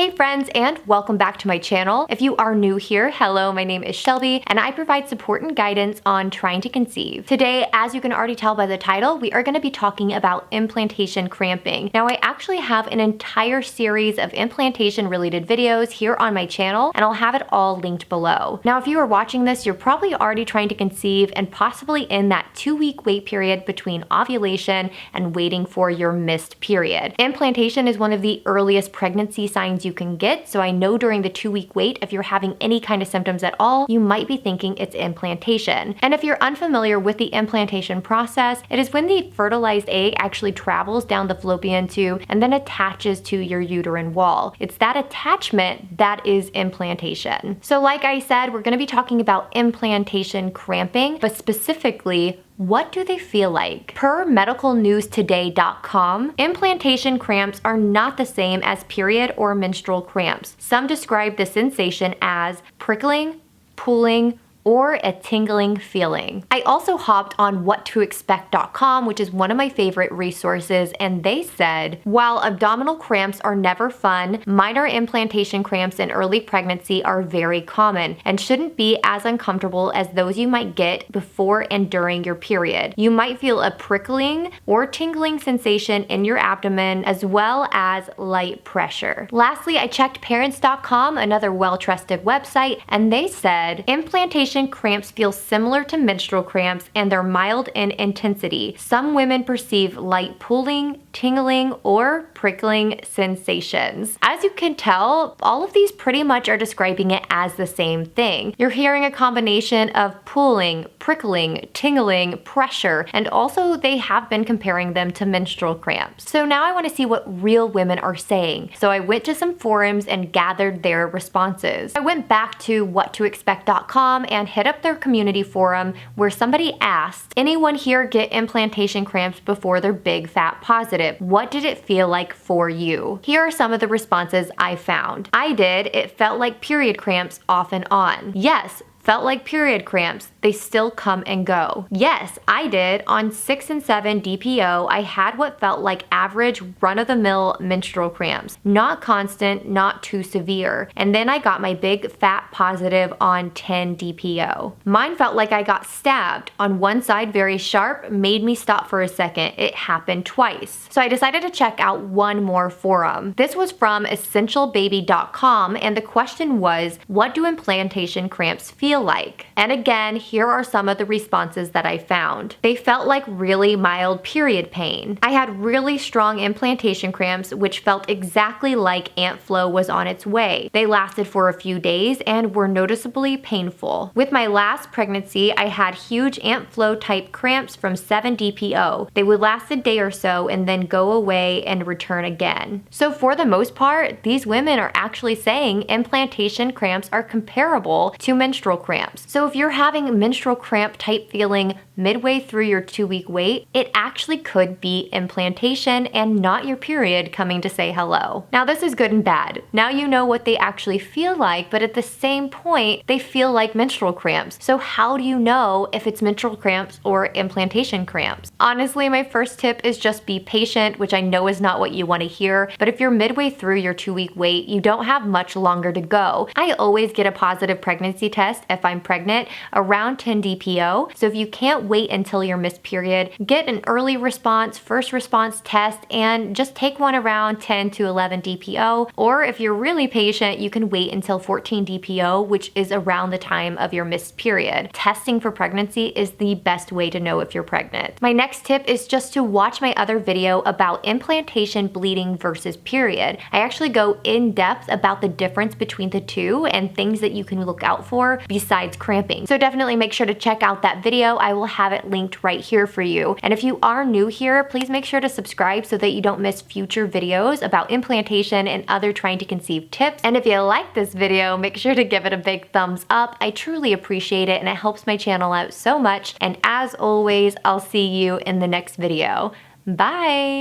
Hey friends, and welcome back to my channel. If you are new here, hello, my name is Shelby, and I provide support and guidance on trying to conceive. Today, as you can already tell by the title, we are going to be talking about implantation cramping. Now, I actually have an entire series of implantation related videos here on my channel, and I'll have it all linked below. Now, if you are watching this, you're probably already trying to conceive and possibly in that 2-week wait period between ovulation and waiting for your missed period. Implantation is one of the earliest pregnancy signs you can get, so I know during the 2-week wait, if you're having any kind of symptoms at all, you might be thinking it's implantation. And if you're unfamiliar with the implantation process, it is when the fertilized egg actually travels down the fallopian tube and then attaches to your uterine wall. It's that attachment that is implantation. So like I said, we're going to be talking about implantation cramping, but specifically, what do they feel like? Per medicalnewstoday.com, implantation cramps are not the same as period or menstrual cramps. Some describe the sensation as prickling, pulling, or a tingling feeling. I also hopped on whattoexpect.com, which is one of my favorite resources, and they said, while abdominal cramps are never fun, minor implantation cramps in early pregnancy are very common and shouldn't be as uncomfortable as those you might get before and during your period. You might feel a prickling or tingling sensation in your abdomen as well as light pressure. Lastly, I checked parents.com, another well-trusted website, and they said, implantation cramps feel similar to menstrual cramps and they're mild in intensity. Some women perceive light pulling, tingling, or prickling sensations. As you can tell, all of these pretty much are describing it as the same thing. You're hearing a combination of pulling, prickling, tingling, pressure, and also they have been comparing them to menstrual cramps. So now I want to see what real women are saying. So I went to some forums and gathered their responses. I went back to whattoexpect.com and hit up their community forum where somebody asked, anyone here get implantation cramps before they're big fat positive? What did it feel like for you? Here are some of the responses I found. I did. It felt like period cramps off and on. Yes, felt like period cramps. They still come and go. Yes, I did. On 6 and 7 DPO, I had what felt like average run-of-the-mill menstrual cramps. Not constant, not too severe. And then I got my big fat positive on 10 DPO. Mine felt like I got stabbed. On one side, very sharp, made me stop for a second. It happened twice. So I decided to check out one more forum. This was from essentialbaby.com, and the question was, what do implantation cramps feel like? And again, here are some of the responses that I found. They felt like really mild period pain. I had really strong implantation cramps, which felt exactly like ant flow was on its way. They lasted for a few days and were noticeably painful. With my last pregnancy, I had huge ant flow type cramps from 7 DPO. They would last a day or so and then go away and return again. So for the most part, these women are actually saying implantation cramps are comparable to menstrual cramps. So if you're having menstrual cramp type feeling midway through your 2-week wait, it actually could be implantation and not your period coming to say hello. Now this is good and bad. Now you know what they actually feel like, but at the same point, they feel like menstrual cramps. So how do you know if it's menstrual cramps or implantation cramps? Honestly, my first tip is just be patient, which I know is not what you want to hear, but if you're midway through your 2-week wait, you don't have much longer to go. I always get a positive pregnancy test if I'm pregnant around 10 DPO. So if you can't wait until your missed period, get an early response, first response test, and just take one around 10 to 11 DPO. Or if you're really patient, you can wait until 14 DPO, which is around the time of your missed period. Testing for pregnancy is the best way to know if you're pregnant. My next tip is just to watch my other video about implantation bleeding versus period. I actually go in depth about the difference between the two and things that you can look out for besides cramping. So definitely make sure to check out that video. I will have it linked right here for you. And if you are new here, please make sure to subscribe so that you don't miss future videos about implantation and other trying to conceive tips. And if you like this video, make sure to give it a big thumbs up. I truly appreciate it and it helps my channel out so much. And as always, I'll see you in the next video. Bye!